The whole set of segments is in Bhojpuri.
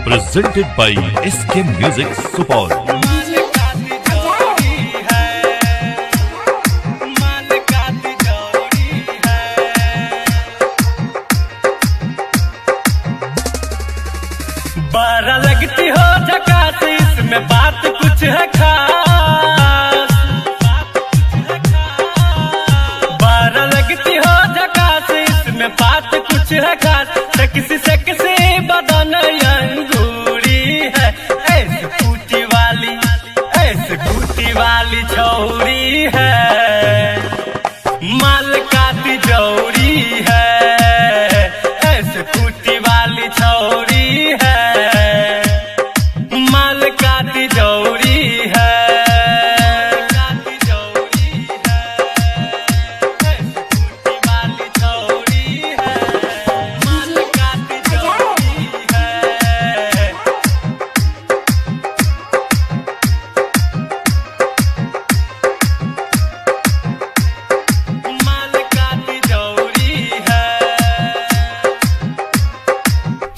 presented by SK Music Support. बारह लगती हो झकास, इसमें बात कुछ है खास। बारह लगती हो झकास, इसमें बात कुछ है खास। सेक्सी सेक्सी बदन अंगूरी है, ऐसे कुटी वाली छौरी है। माल का तिजोरी है, ऐसे कुटी वाली छौरी है। माल का तिजोरी है, कुटी वाली छौरी है। माल का तिजोरी है। माल का तिजोरी है।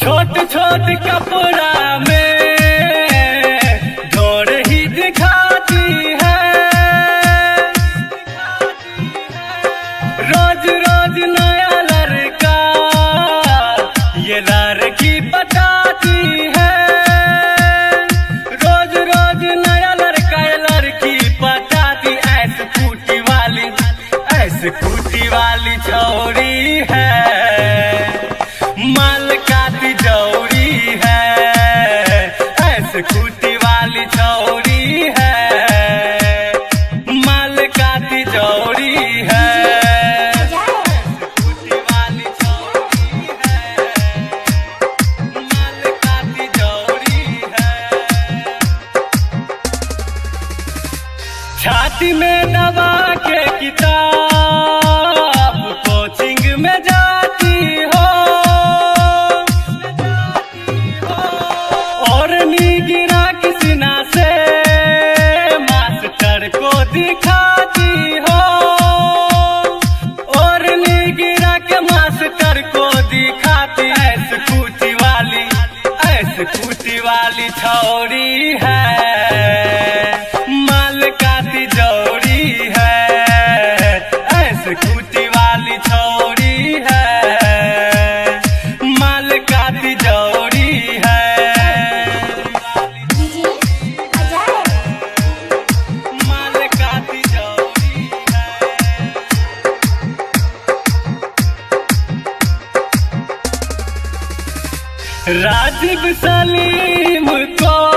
छोट छोट कपड़ा में दौड़ ही दिखाती है। रोज रोज नया लड़का ये लड़की बताती है। रोज रोज नया लड़का ये लड़की बताती। ऐसे कुटी वाली छौरी है। माल का तिजोरी है, ऐसे कुटी वाली छौरी है। माल का तिजोरी है, कुटी वाली छौरी है। माल का तिजोरी है। छाती में दबा के किताब कोचिंग में जाती हो। और नी गिरा किसी ना से मास्टर को दिखाती हो। और नी गिरा के मास्टर को दिखाती। ऐसे कुटी वाली छौरी है। माल का तिजोरी है, ऐसे कुटी वाली छौरी है। माल का तिजोरी है। माल का तिजोरी है। राजीव सलीम को